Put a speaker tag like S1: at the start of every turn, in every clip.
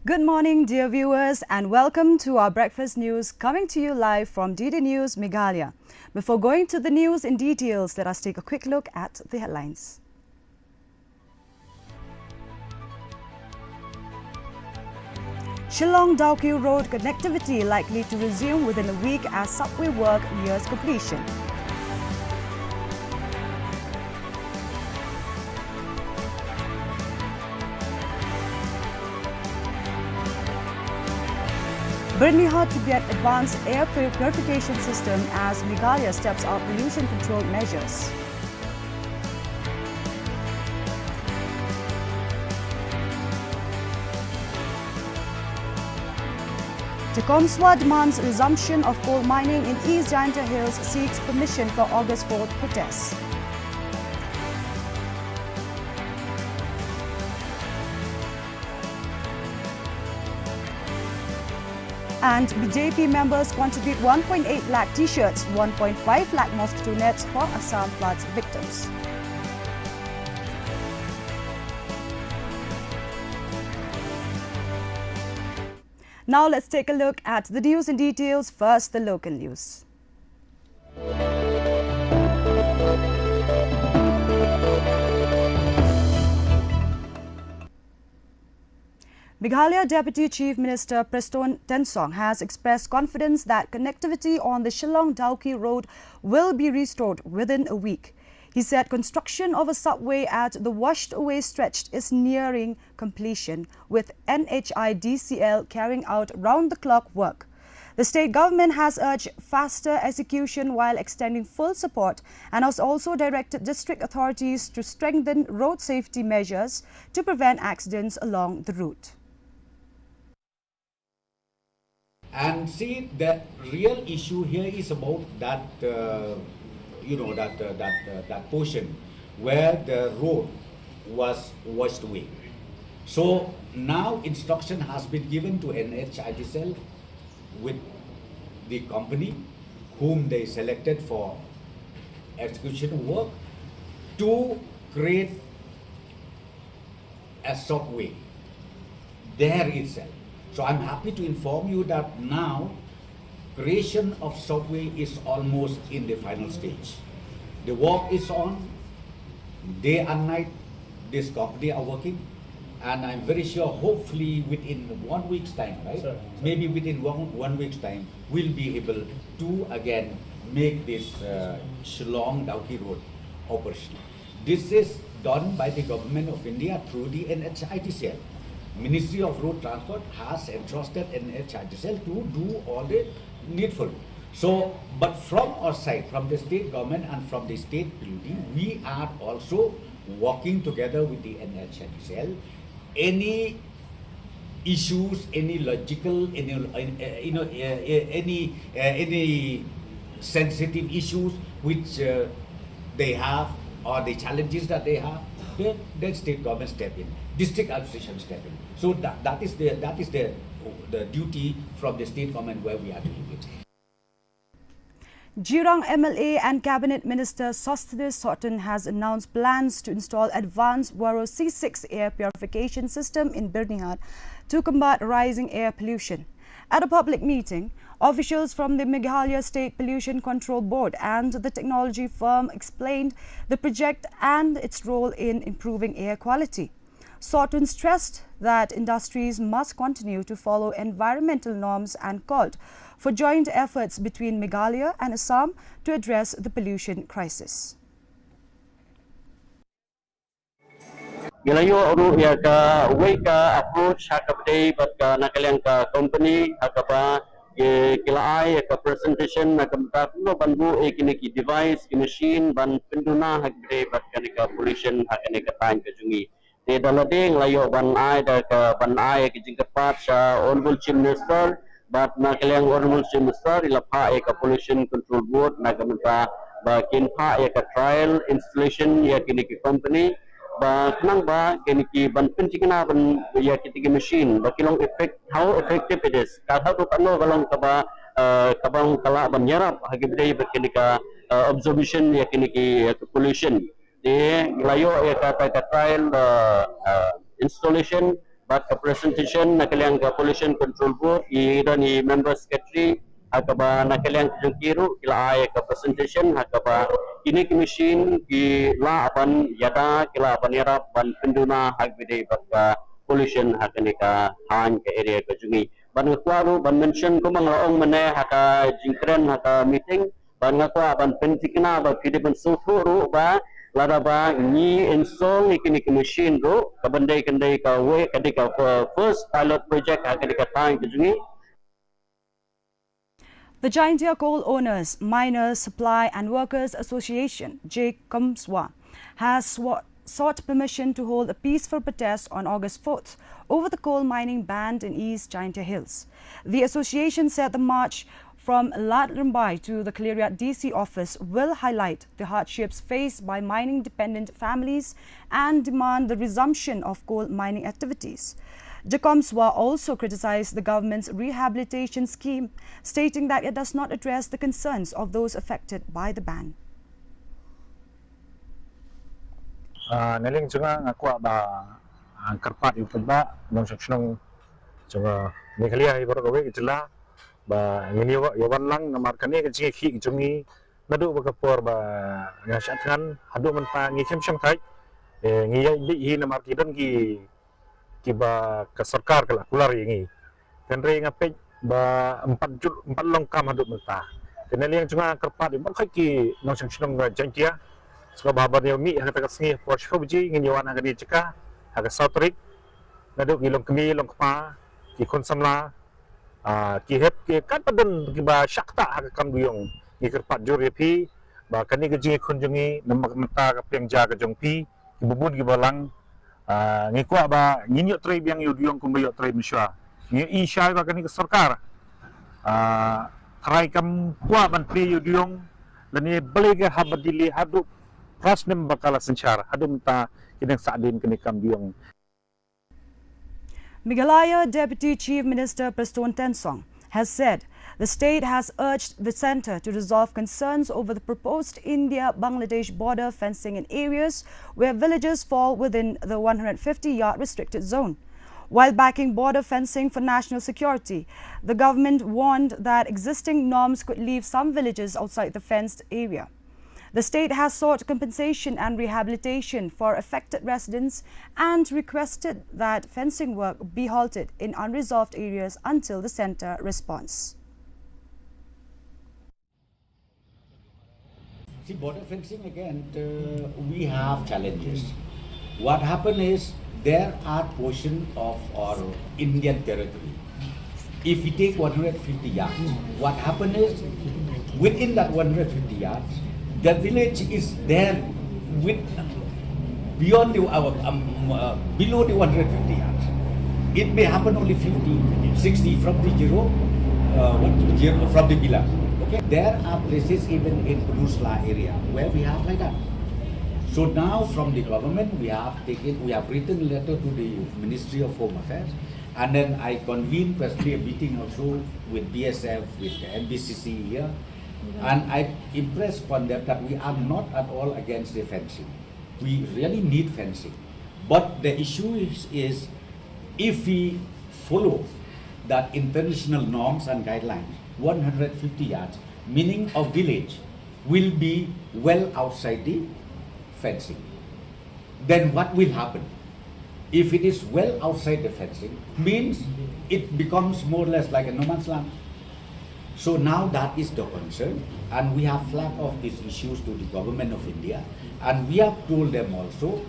S1: Good morning, dear viewers, and welcome to our breakfast news coming to you live from DD News Meghalaya. Before going to the news in details, let us take a quick look at the headlines. Shillong-Dawki Road connectivity likely to resume within a week as subway work nears completion. Birmingham to get advanced air purification system as Meghalaya steps up pollution control measures. Tecumseh demands resumption of coal mining in East Jayanta Hills, seeks permission for August 4th protests. And BJP members contribute 1.8 lakh t-shirts, 1.5 lakh mosquito nets for Assam floods victims. Now let's take a look at the news in details. First, the local news. Meghalaya Deputy Chief Minister Preston Tensong has expressed confidence that connectivity on the Shillong-Dawki Road will be restored within a week. He said construction of a subway at the washed-away stretch is nearing completion, with NHIDCL carrying out round-the-clock work. The state government has urged faster execution while extending full support and has also directed district authorities to strengthen road safety measures to prevent accidents along the route.
S2: And see, the real issue here is about that, that portion where the road was washed away. So now instruction has been given to NHIDCL with the company whom they selected for execution work to create a subway there itself. So I'm happy to inform you that now creation of subway is almost in the final stage. The work is on, day and night. This company are working, and I'm very sure hopefully within 1 week's time, right? Sir. Maybe within one week's time, we'll be able to again make this Shillong-Dawki Road operational. This is done by the Government of India through the NHIDCL. Ministry of Road Transport has entrusted NHIDCL to do all the needful. So, but from our side, from the state government and from the state building, we are also working together with the NHIDCL. Any issues, any logical, any sensitive issues which they have, or the challenges that they have, then state government step in, district administration step in. So that is the duty from the state government where we are dealing with.
S1: Jurong MLA and Cabinet Minister Sosthenes Sotton has announced plans to install advanced Waro C6 air purification system in Birmingham to combat rising air pollution. At a public meeting, officials from the Meghalaya State Pollution Control Board and the technology firm explained the project and its role in improving air quality. Sotton stressed that industries must continue to follow environmental norms and called for joint efforts between Meghalaya and Assam to address the pollution crisis.
S3: Gilayo uru ya ka way ka approach hakapday but ka nakalang ka company hakapa kilaay ka presentation nakamta kuno banbu kiniki device ki machine ban penduna hakapday but kanika pollution hakanika time ka jungi te dalading layo ban ay da ka ban ay ki jingkapat sa honorable chief minister but nakalang honorable chief minister ilapa ka pollution control board nakamta ba kinpa ka trial installation ya kiniki company ba kenang ba kiniki ban pencikna ban ya kitigi machine ba kilong effect how effective it is kalau tu ano kalong kaba kabang kala ban yarap hagibday ba kinika observation ya kiniki pollution de layo ya ka trial installation baka presentation nakaliang ka pollution control board iran ni member secretary hakaba nakaliang jengkiru kila ay ka presentation hakaba ini commission ki la aban yada kila aban yarap ban penduna hagbide baka pollution hakani ka han ke area ka jungi ban ngakwaru ban mention ko mga ong mane haka jingkren haka meeting ban ngakwa ban pentikna ba kidi ban suturu ba lada ba ni install ikini machine ro kabandai kandai ka we kadika first pilot project hakani ka tang jungi.
S1: The Jaintia Coal Owners, Miners, Supply and Workers Association, JCOMSWA, has sought permission to hold a peaceful protest on August 4th over the coal mining ban in East Jaintia Hills. The association said the march from Lat Rimbai to the Kaleriat DC office will highlight the hardships faced by mining-dependent families and demand the resumption of coal mining activities. JCOMSWA also criticized the government's rehabilitation scheme, stating that it does not address the concerns of those affected by the ban.
S4: Naling juga ngaku ba ang karpat yung pagba ng seksyon ng Meghalaya ibarat gawe itila ba ngini yawan lang na markani ka ki jungi nadu ba kapor ba ngasatkan hadu man pa ngi kem syang thai ngi hi na markidan ki ba ka sarkar kala kular ngi tenre ngape ba 4 long kam hadu man ta naling juga karpat ba khai ki ng seksyon ng Jaintia suka babar yang mi haka takasngi Porsche Fuji ngin yawan agani cika haka Southrick naduk ilong kemi long kpa ki konsamla ki hep ki kat padan ki ba syakta haka kam duyong ki kerpat jur pi ba kani gejing kunjungi namak mata ka piang ja ka jongpi ki bubun ki balang ngi kwa ba ngin yo trei biang yo duyong kum yo trei miswa ngi i syai ba kani ke sarkar trai kam kwa ban pri yo duyong lani belega habadili hadu Prasnem bakala sencara hadum ta kinang saadin kenikam diong.
S1: Meghalaya Deputy Chief Minister Preston Tensong has said the state has urged the centre to resolve concerns over the proposed India-Bangladesh border fencing in areas where villages fall within the 150-yard restricted zone. While backing border fencing for national security, the government warned that existing norms could leave some villages outside the fenced area. The state has sought compensation and rehabilitation for affected residents and requested that fencing work be halted in unresolved areas until the centre responds.
S2: See, border fencing again, we have challenges. What happened is there are portions of our Indian territory. If we take 150 yards, what happened is within that 150 yards, the village is there with beyond the below the 150 yards. It may happen only 50, 60 from the from the villa. Okay, there are places even in Rusla area where we have like that. So now from the government we have written a letter to the Ministry of Home Affairs, and then I convened personally a meeting also with BSF, with the NBCC here. And I impressed upon them that we are not at all against the fencing. We really need fencing. But the issue is if we follow that international norms and guidelines, 150 yards, meaning a village will be well outside the fencing. Then what will happen? If it is well outside the fencing, means it becomes more or less like a no man's land. So now that is the concern, and we have flagged off these issues to the government of India, and we have told them also,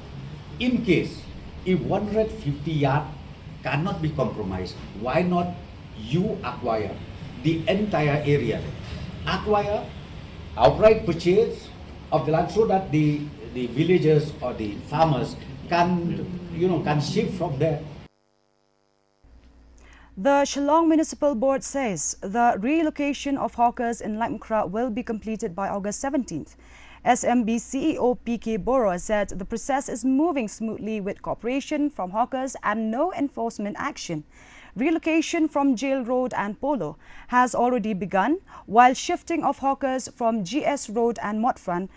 S2: in case if 150 yard cannot be compromised, why not you acquire the entire area, acquire outright purchase of the land so that the villagers or the farmers can shift from there.
S1: The Shillong Municipal Board says the relocation of hawkers in Lamkra will be completed by August 17th. SMB CEO PK Bora said the process is moving smoothly with cooperation from hawkers and no enforcement action. Relocation from Jail Road and Polo has already begun, while shifting of hawkers from GS Road and Motfront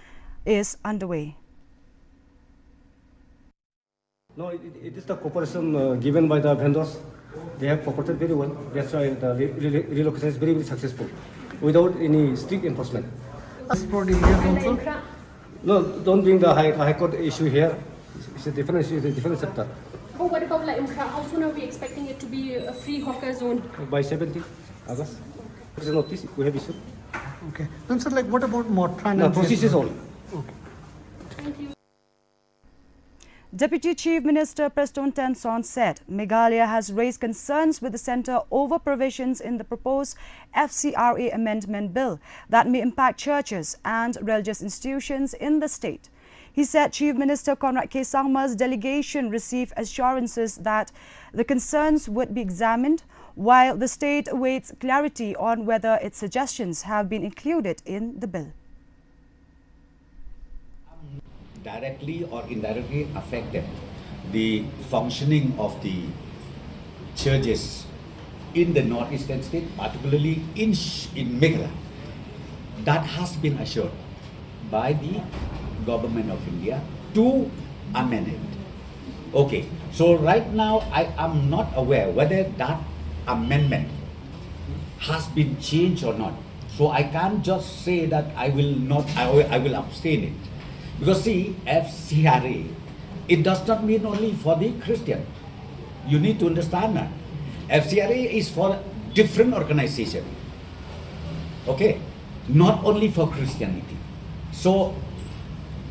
S1: is underway.
S5: No, it is the cooperation given by the vendors. They have cooperated very well. That's why the relocation is very, very successful without any strict enforcement.
S6: As for the area council?
S5: No, don't bring the high court issue here. It's a different issue, it's a different sector.
S7: But what about like how soon are we expecting it to be a free hawker zone?
S5: By 17th August. It's a notice we have issued.
S6: Okay. Then sir, like what about Motra?
S5: No, process is all.
S6: Okay.
S7: Thank you.
S1: Deputy Chief Minister Preston Tenzon said Meghalaya has raised concerns with the centre over provisions in the proposed FCRA amendment bill that may impact churches and religious institutions in the state. He said Chief Minister Conrad K. Sangma's delegation received assurances that the concerns would be examined while the state awaits clarity on whether its suggestions have been included in the bill.
S2: Directly or indirectly affected the functioning of the churches in the northeastern state, particularly in Meghalaya. That has been assured by the government of India to amend it. Okay, so right now I am not aware whether that amendment has been changed or not. So I can't just say that I will abstain it. Because see, FCRA, it does not mean only for the Christian. You need to understand that. FCRA is for different organization. Okay? Not only for Christianity. So,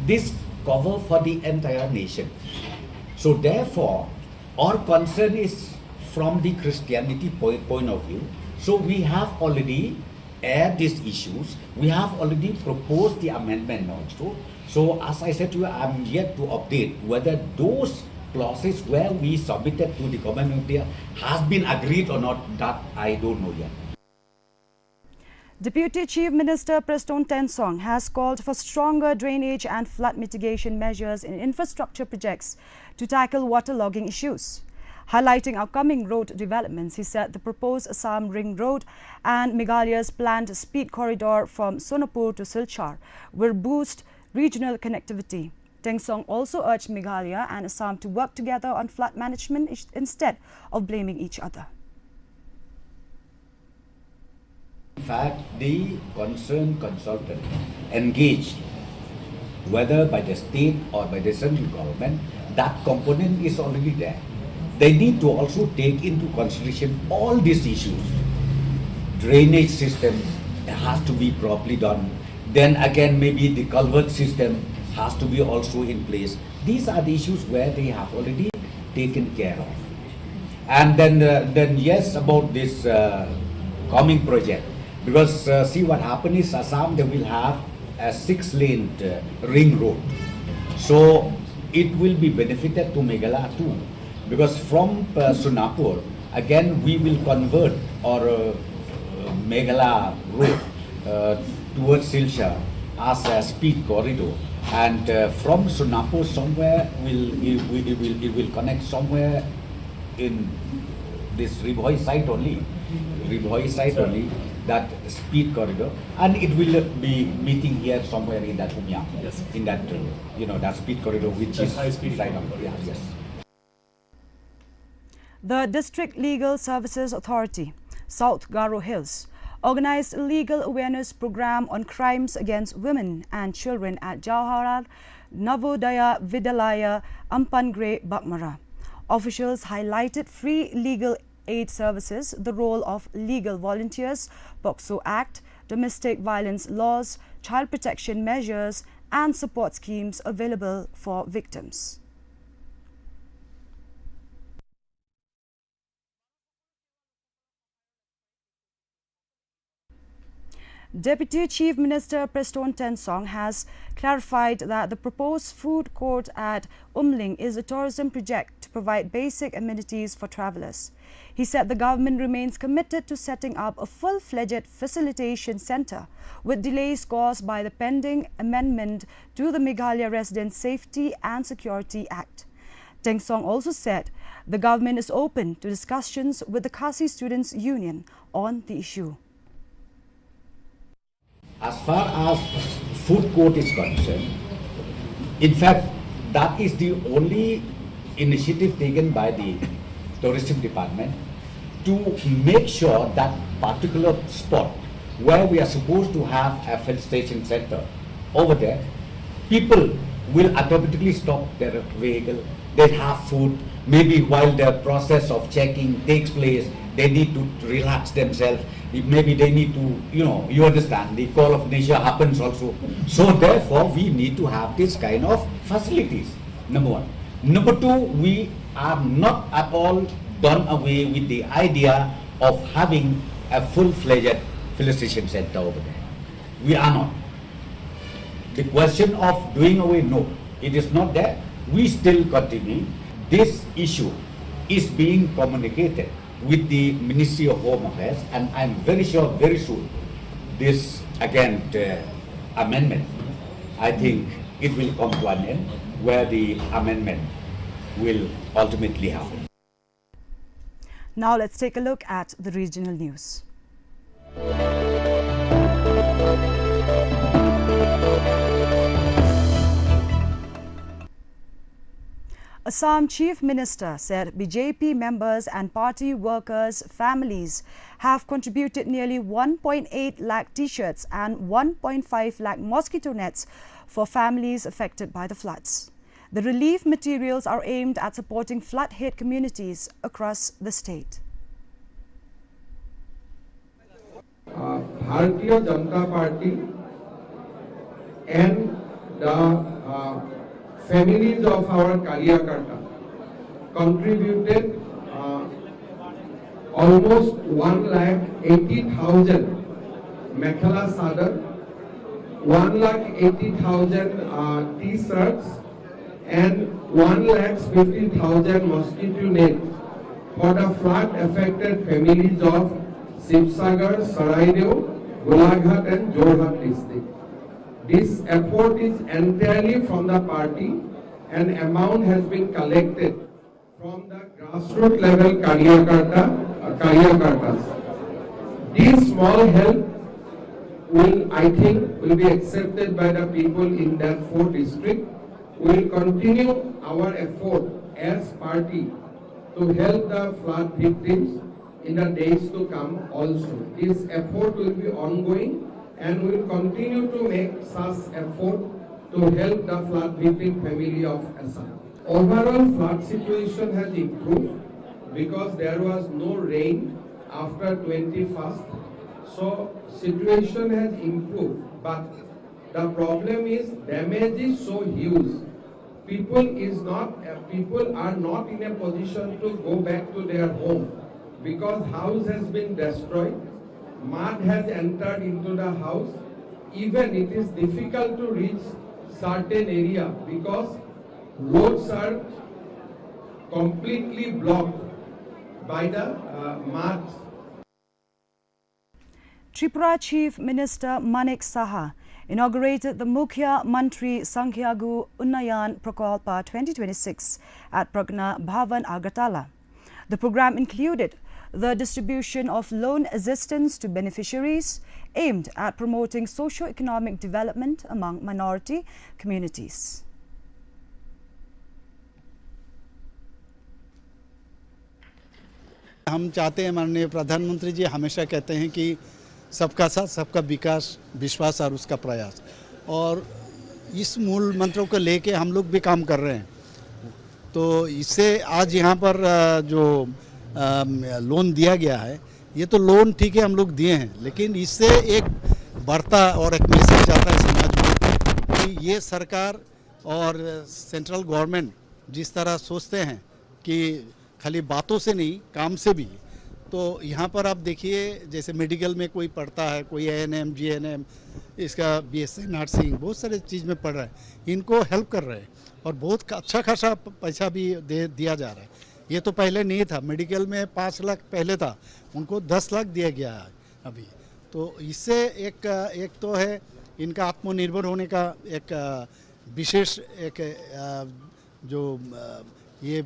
S2: this cover for the entire nation. So therefore, our concern is from the Christianity point of view. So we have already aired these issues. We have already proposed the amendment also. So as I said to you, I am yet to update whether those clauses where we submitted to the government of India has been agreed or not. That I don't know yet.
S1: Deputy Chief Minister Preston Tenzon has called for stronger drainage and flood mitigation measures in infrastructure projects to tackle waterlogging issues. Highlighting upcoming road developments, he said the proposed Assam Ring Road and Meghalaya's planned speed corridor from Sonapur to Silchar will boost regional connectivity. Tenzon also urged Meghalaya and Assam to work together on flood management instead of blaming each other.
S2: In fact, the concerned consultant engaged, whether by the state or by the central government, that component is already there. They need to also take into consideration all these issues. Drainage system has to be properly done. Then again, maybe the culvert system has to be also in place. These are the issues where they have already taken care of. And then yes, about this coming project. Because see what happened is Assam, they will have a 6-lane ring road. So it will be benefited to Meghalaya too. Because from Sonapur, again we will convert our Meghalaya road towards Silchar as a speed corridor. And from Sonapur somewhere it will connect somewhere in this Ribhoi site only. That speed corridor, and it will be meeting here somewhere in that Umya, yes. In that that speed corridor which is high speed right on. Yeah, yes.
S1: The District Legal Services Authority, South Garo Hills, organized a legal awareness program on crimes against women and children at Jawaharlal Navodaya Vidyalaya, Ampangre, Bakmara. Officials highlighted free legal aid services, the role of legal volunteers, POCSO Act, domestic violence laws, child protection measures and support schemes available for victims. Deputy Chief Minister Preston Tenzon has clarified that the proposed food court at Umling is a tourism project to provide basic amenities for travellers. He said the government remains committed to setting up a full-fledged facilitation centre, with delays caused by the pending amendment to the Meghalaya Resident Safety and Security Act. Tenzon also said the government is open to discussions with the Khasi Students' Union on the issue.
S2: As far as food court is concerned, in fact, that is the only initiative taken by the tourism department to make sure that particular spot where we are supposed to have a filtration center over there, people will automatically stop their vehicle, they have food, maybe while the process of checking takes place, they need to relax themselves, maybe they need to, you understand, the call of nature happens also. So therefore, we need to have this kind of facilities, number one. Number two, we are not at all done away with the idea of having a full-fledged filtration center over there. We are not. The question of doing away, no, it is not there. We still continue. This issue is being communicated with the Ministry of Home Affairs, and I'm very sure very soon this amendment, I think it will come to an end where the amendment will ultimately happen.
S1: Now let's take a look at the regional news. Assam Chief Minister said BJP members and party workers' families have contributed nearly 1.8 lakh t-shirts and 1.5 lakh mosquito nets for families affected by the floods. The relief materials are aimed at supporting flood-hit communities across the state.
S8: Bharatiya Janata Party and the families of our Karyakarta contributed almost 1,80,000 Mekhala Sadar, 1,80,000 t-shirts and 1,50,000 mosquito nets for the flood affected families of Sibsagar, Saraideo, Golaghat and Jorhat district. This effort is entirely from the party and amount has been collected from the grassroots level Karyakartas. This small help I think will be accepted by the people in that 4 districts. We will continue our effort as party to help the flood victims in the days to come also. This effort will be ongoing and we will continue to make such effort to help the flood victim family of Assam. Overall flood situation has improved because there was no rain after 21st. So situation has improved, but the problem is damage is so huge. People are not in a position to go back to their home because house has been destroyed, mud has entered into the house. Even it is difficult to reach certain area because roads are completely blocked by the mud.
S1: Tripura Chief Minister Manik Saha inaugurated the Mukhya Mantri Sankhyagu Unnayan Prakalpa 2026 at Pragna Bhavan, Agartala. The program included the distribution of loan assistance to beneficiaries aimed at promoting socio-economic development among minority communities.
S9: हम चाहते हैं, माननीय प्रधानमंत्री जी हमेशा कहते हैं कि सबका साथ सबका विकास, विश्वास और उसका प्रयास, और इस मूल मंत्रों को लेके हम लोग भी काम कर रहे हैं। तो इससे आज यहाँ पर जो लोन दिया गया है, ये तो लोन ठीक है हम लोग दिए हैं, लेकिन इससे एक वार्ता और एक मैसेज आता है समाज में कि ये सरकार और सेंट्रल गवर्नमेंट जिस तरह सोचते हैं कि खाली बातों से नहीं काम से भी। तो यहाँ पर आप देखिए जैसे मेडिकल में कोई पढ़ता है, कोई ANM, GNM, इसका BSc नर्सिंग, बहुत सारे चीज़ में पढ़ रहा है, इनको हेल्प कर रहे हैं और बहुत अच्छा खासा पैसा भी दिया जा रहा है। ये तो पहले नहीं था, मेडिकल में 5 लाख पहले था, उनको 10 लाख दिया गया है अभी। तो इससे एक तो है इनका आत्मनिर्भर होने का एक विशेष एक जो ये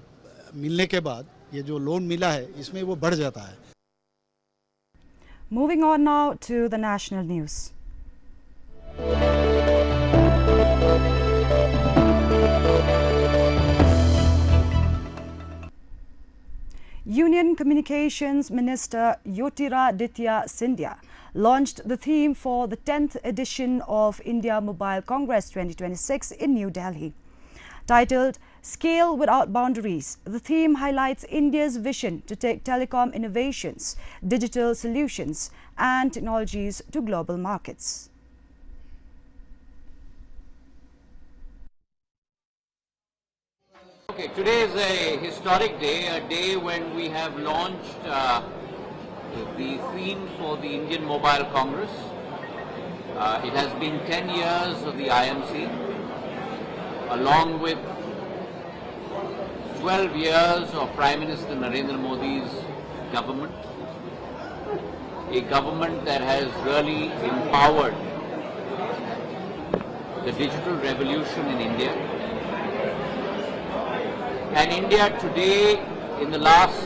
S9: मिलने के बाद ये जो लोन मिला है इसमें वो बढ़ जाता है।
S1: Moving on now to the national news. Union Communications Minister Jyotiraditya Scindia launched the theme for the 10th edition of India Mobile Congress 2026 in New Delhi. Titled Scale Without Boundaries, the theme highlights India's vision to take telecom innovations, digital solutions and technologies to global markets.
S10: Okay, today is a historic day, a day when we have launched the theme for the Indian Mobile Congress. It has been 10 years of the IMC, along with 12 years of Prime Minister Narendra Modi's government, a government that has really empowered the digital revolution in India. And India today, in the last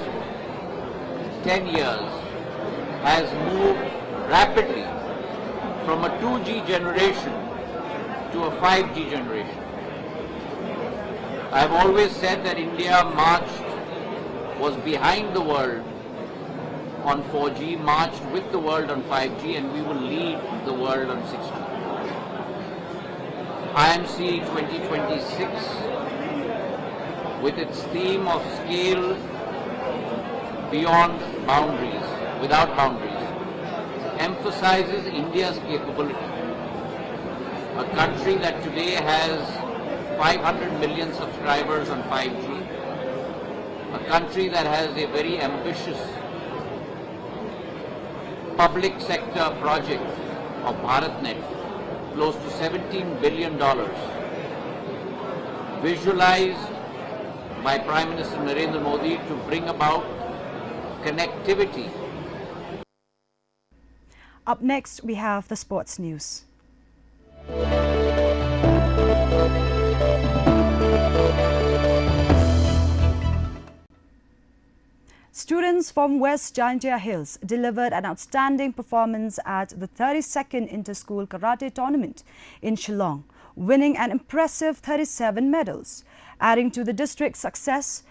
S10: 10 years, has moved rapidly from a 2G generation to a 5G generation. I have always said that India was behind the world on 4G, marched with the world on 5G, and we will lead the world on 6G. IMC 2026, with its theme of scale beyond boundaries, without boundaries, emphasizes India's capability. A country that today has 500 million subscribers on 5G, a country that has a very ambitious public sector project of BharatNet, close to $17 billion, visualized by Prime Minister Narendra Modi to bring about connectivity.
S1: Up next, we have the sports news. Students from West Jaintia Hills delivered an outstanding performance at the 32nd Inter-School Karate Tournament in Shillong, winning an impressive 37 medals. Adding to the district's success,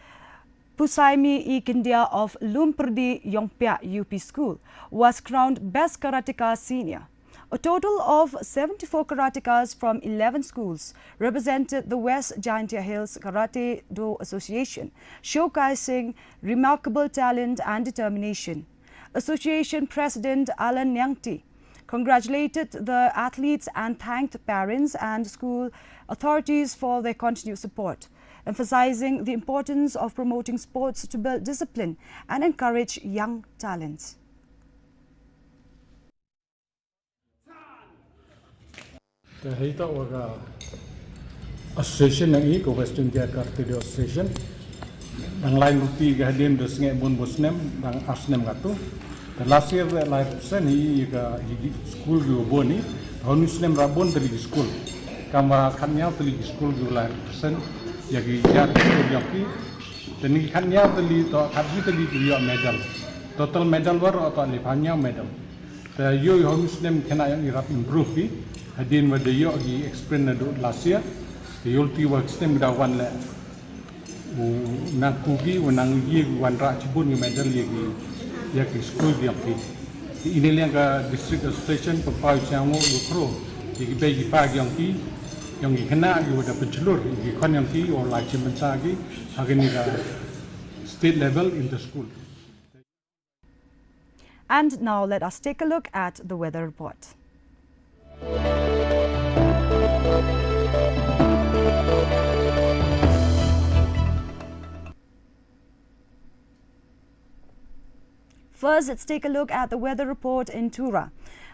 S1: Pusaimi E. Kindia of Lumprdi Yongpya UP School was crowned Best Karateka Senior. A total of 74 karatekas from 11 schools represented the West Jaintia Hills Karate Do Association, showcasing remarkable talent and determination. Association President Alan Nyangti congratulated the athletes and thanked parents and school authorities for their continued support, emphasizing the importance of promoting sports to build discipline and encourage young talents.
S11: Kita waga association yang ini, Western Jakarta Karate Association, yang lain rupi gahadin dos ngai bun bosnem, yang asnem gatu. The last year that life sen hi ga school gu boni, tahun isnem rabon dari school. Kama kanya dari school gu life sen, yagi jar school yaki, dan ni kanya dari to kaki dari gu medal. Total medal war atau lipanya medal. The yo tahun isnem kena yang irap improve. Hadin wada yo gi experience do last year the ulti work system da wan le nang kugi nang ye wan ra chibun medal ye gi ya ki school gi api ini liang ka district association papa chango lokro gi be gi pa gi yang gi kena gi wada pencelur gi kon yang ki or la chimban sa gi agani ga state level in the school.
S1: And now let us take a look at the weather report. First, let's take a look at the weather report in Tura.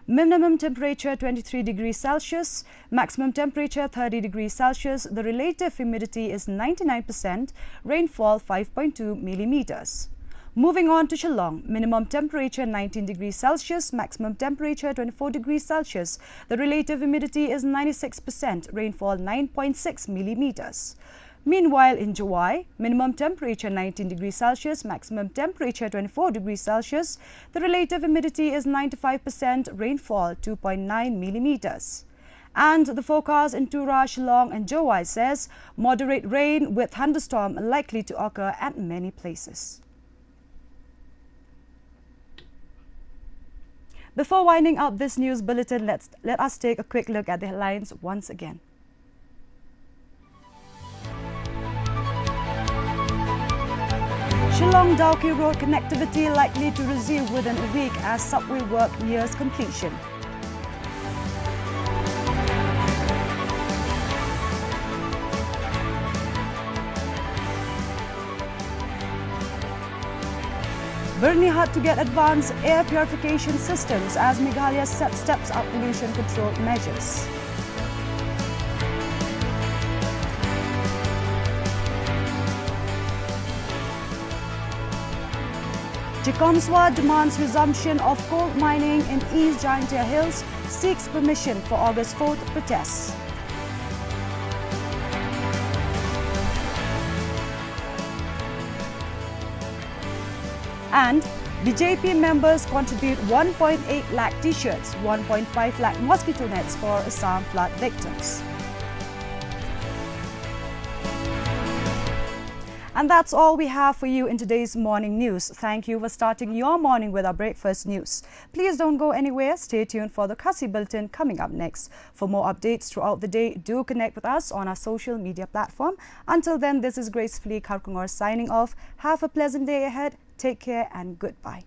S1: Minimum temperature 23 degrees Celsius, maximum temperature 30 degrees Celsius. The relative humidity is 99%, rainfall 5.2 millimeters. Moving on to Shillong, minimum temperature 19 degrees Celsius, maximum temperature 24 degrees Celsius. The relative humidity is 96%, rainfall 9.6 millimeters. Meanwhile, in Jawai, minimum temperature 19 degrees Celsius, maximum temperature 24 degrees Celsius. The relative humidity is 95%, rainfall 2.9 millimeters. And the forecast in Tura, Shillong and Jawai says moderate rain with thunderstorm likely to occur at many places. Before winding up this news bulletin, let us take a quick look at the headlines once again. Shillong-Dawki Road connectivity likely to resume within a week as subway work nears completion. Bernihat to get advanced air purification systems as Meghalaya steps up pollution control measures. Jikomswa demands resumption of coal mining in East Jaintia Hills, seeks permission for August 4th protests. And BJP members contribute 1.8 lakh t-shirts, 1.5 lakh mosquito nets for Assam flood victims. And that's all we have for you in today's morning news. Thank you for starting your morning with our breakfast news. Please don't go anywhere. Stay tuned for the Kasi Bulletin coming up next. For more updates throughout the day, do connect with us on our social media platform. Until then, this is Gracefully Karkungor signing off. Have a pleasant day ahead. Take care and goodbye.